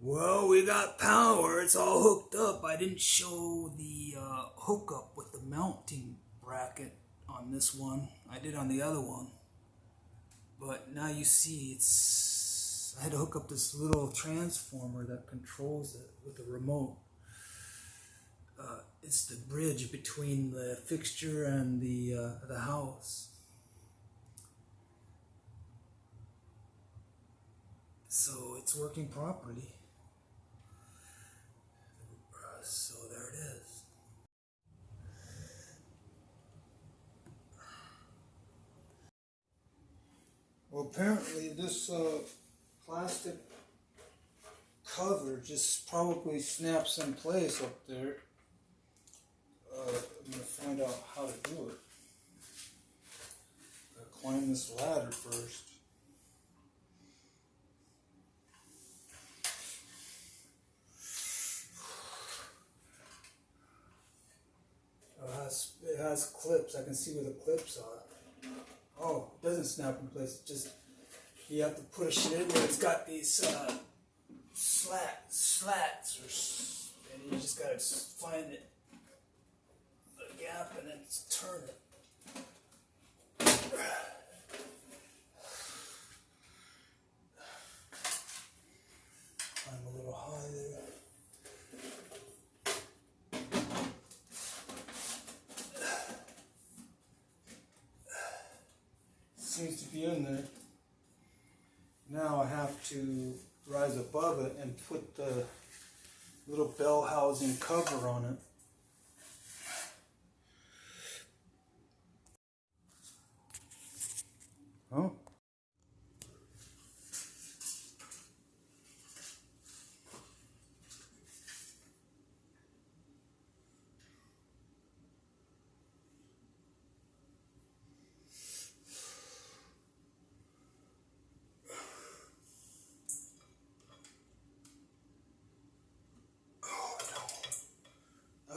Well, we got power. It's all hooked up. I didn't show the hookup with the mounting bracket on this one. I did on the other one. But now you see I had to hook up this little transformer that controls it with the remote. It's the bridge between the fixture and the house. So it's working properly. So there it is. Well, apparently this plastic cover just probably snaps in place up there. I'm going to find out how to do it. Gotta climb this ladder first. It has clips. I can see where the clips are. Oh, it doesn't snap in place. It just, you have to push it in there. It's got these slats, and you just gotta find the gap and then turn it. Climb a little high there. Seems to be in there. Now I have to rise above it and put the little bell housing cover on it. Oh.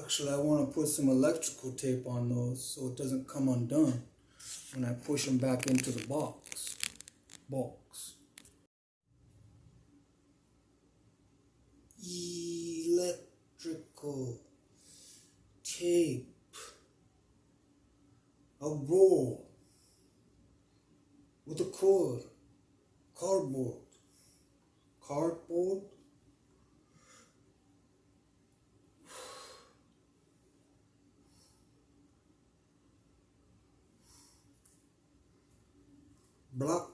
Actually, I want to put some electrical tape on those so it doesn't come undone when I push them back into the box. Electrical tape. A roll with a cord. Cardboard. Block.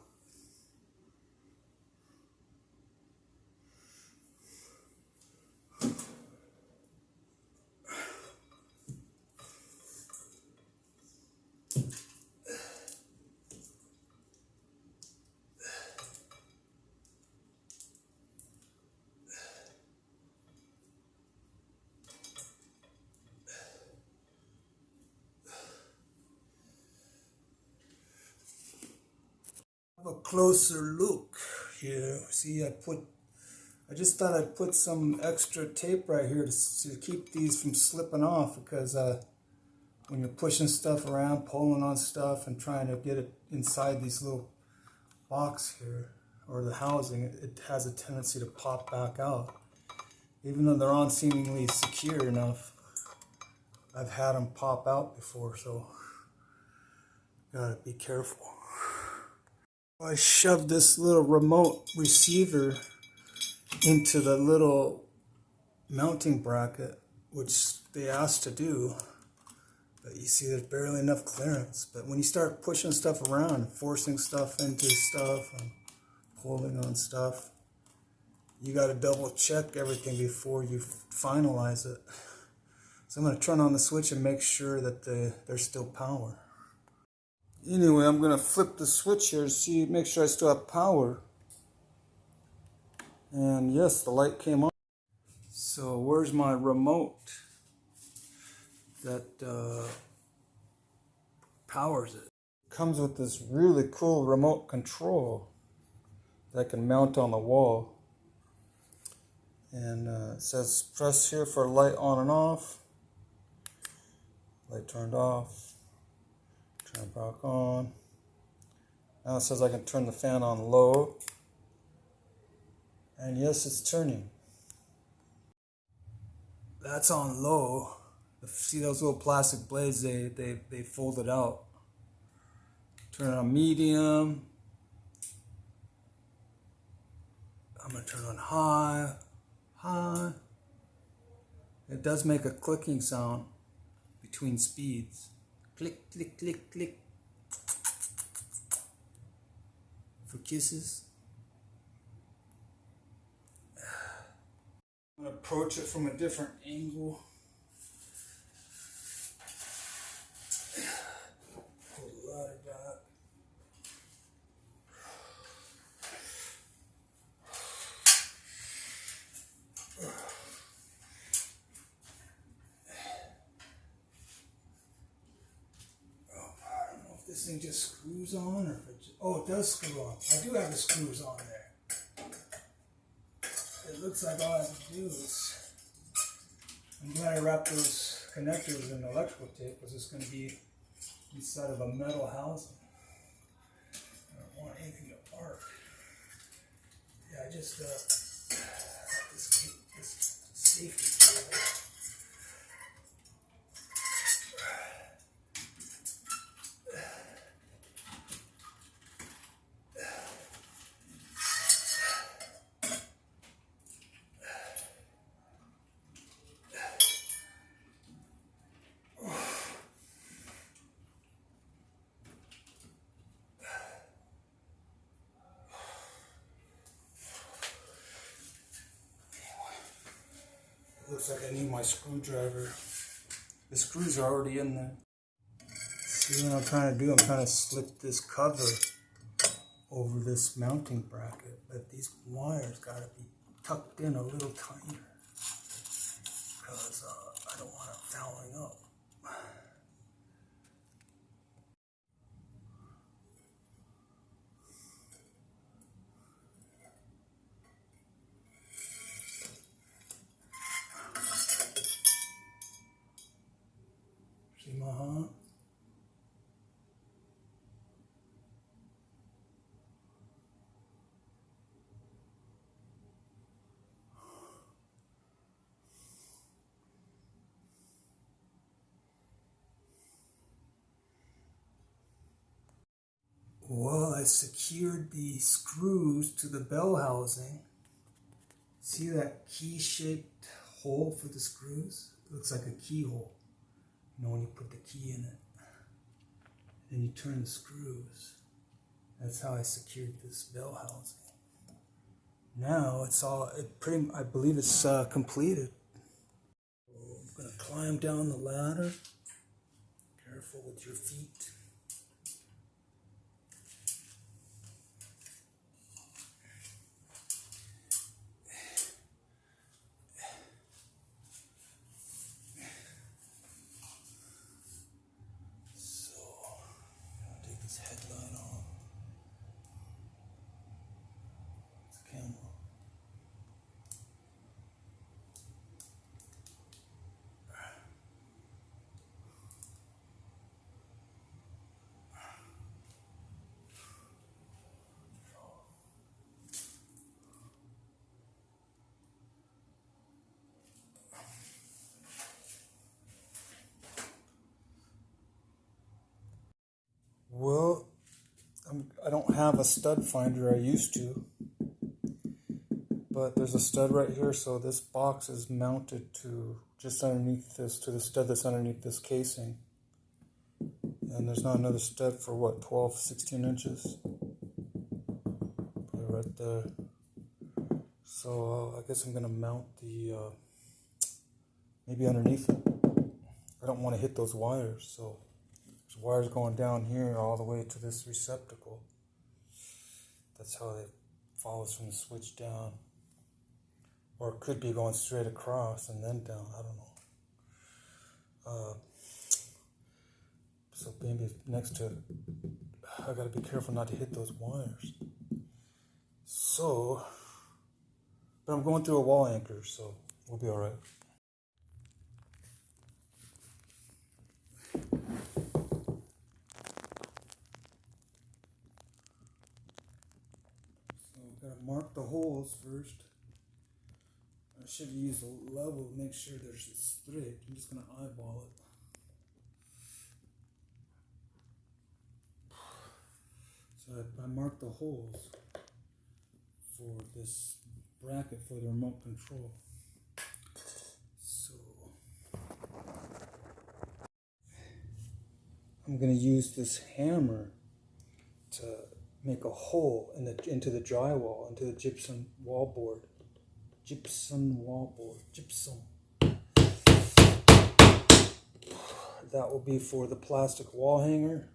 A closer look here. See, I just thought I'd put some extra tape right here to keep these from slipping off, because when you're pushing stuff around, pulling on stuff and trying to get it inside these little box here, or the housing, it has a tendency to pop back out. Even though they're on seemingly secure enough, I've had them pop out before, so gotta be careful. I shoved this little remote receiver into the little mounting bracket, which they asked to do, but you see there's barely enough clearance. But when you start pushing stuff around, forcing stuff into stuff and pulling on stuff, you got to double check everything before you finalize it. So I'm going to turn on the switch and make sure that there's still power. Anyway, I'm going to flip the switch here to see, make sure I still have power. And yes, the light came on. So where's my remote that powers it? Comes with this really cool remote control that I can mount on the wall. And it says press here for light on and off. Light turned off. Turn it back on. Now it says I can turn the fan on low. And yes, it's turning. That's on low. See those little plastic blades, they fold it out. Turn it on medium. I'm gonna turn on high. High. It does make a clicking sound between speeds. Click, click, click, click. For kisses. I'm gonna approach it from a different angle. Pull the ladder back. I don't know if this thing just screws on or if it just, oh, it does screw on. I do have the screws on there. It looks like all I have to do is, I'm glad I wrapped those connectors in electrical tape because it's going to be inside of a metal housing. I don't want anything to arc. Yeah, I just got this safety cable. Looks like I need my screwdriver. The screws are already in there. See what I'm trying to do? I'm trying to slip this cover over this mounting bracket, but these wires gotta be tucked in a little tighter because I don't want it fouling up. See my hand? Well, I secured the screws to the bell housing. See that key-shaped hole for the screws? It looks like a keyhole. You know, when you put the key in it. Then you turn the screws. That's how I secured this bell housing. Now it's all, I believe it's completed. I'm gonna climb down the ladder. Careful with your feet. So, I'll take this headlight off. It's a camera. Well, I don't have a stud finder. I used to, but there's a stud right here, so this box is mounted to just underneath this, to the stud that's underneath this casing. And there's not another stud for what, 12, 16 inches? Put it right there. So I guess I'm gonna mount the, maybe underneath it. I don't want to hit those wires, so there's wires going down here all the way to this receptacle. That's how it follows from the switch down. Or it could be going straight across and then down, I don't know. So maybe next to, I gotta be careful not to hit those wires. So, but I'm going through a wall anchor, so we'll be all right. So we've got to mark the holes first. I should use a level to make sure there's straight. I'm just going to eyeball it. So I marked the holes for this bracket for the remote control. So I'm going to use this hammer to make a hole into the drywall, into the gypsum wallboard. Gypsum. That will be for the plastic wall hanger.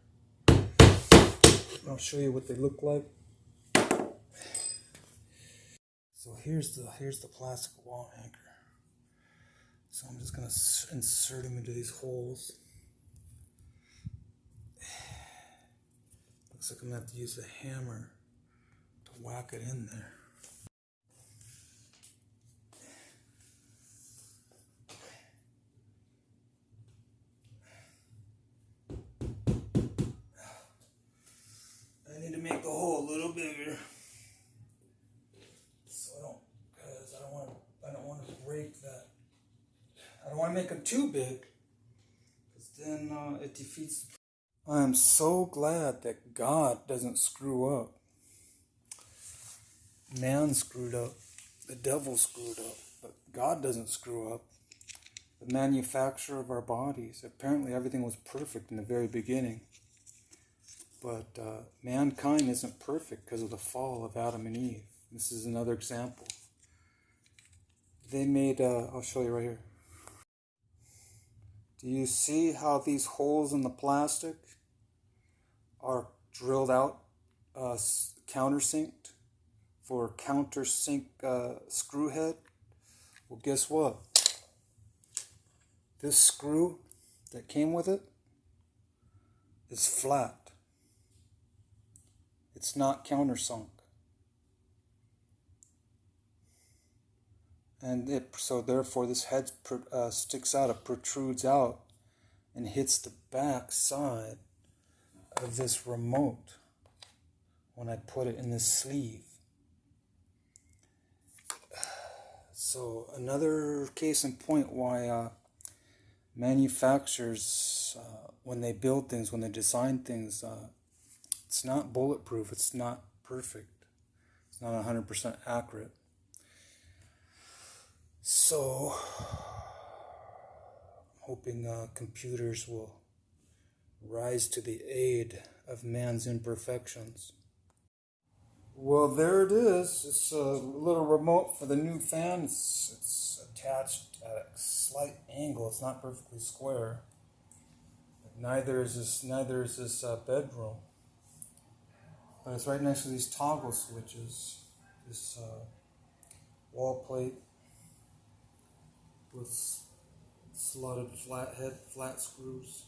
I'll show you what they look like. So here's the plastic wall hanger. So I'm just going to insert them into these holes. Looks like I'm going to have to use the hammer to whack it in there. I need to make the hole a little bigger, so because I don't want to break that. I don't want to make it too big, because then it defeats. I am so glad that God doesn't screw up. Man screwed up, the devil screwed up, but God doesn't screw up. The manufacturer of our bodies. Apparently, everything was perfect in the very beginning. But mankind isn't perfect because of the fall of Adam and Eve. This is another example. They made, I'll show you right here. Do you see how these holes in the plastic are drilled out, countersinked for countersink screw head? Well, guess what? This screw that came with it is flat. It's not countersunk. And so therefore this head sticks out, it protrudes out and hits the back side of this remote when I put it in this sleeve. So another case in point why manufacturers, when they build things, when they design things, it's not bulletproof, it's not perfect, it's not 100% accurate. So, I'm hoping computers will rise to the aid of man's imperfections. Well, there it is. It's a little remote for the new fan. It's attached at a slight angle. It's not perfectly square. But neither is this bedroom. But it's right next to these toggle switches. This wall plate with slotted flat screws.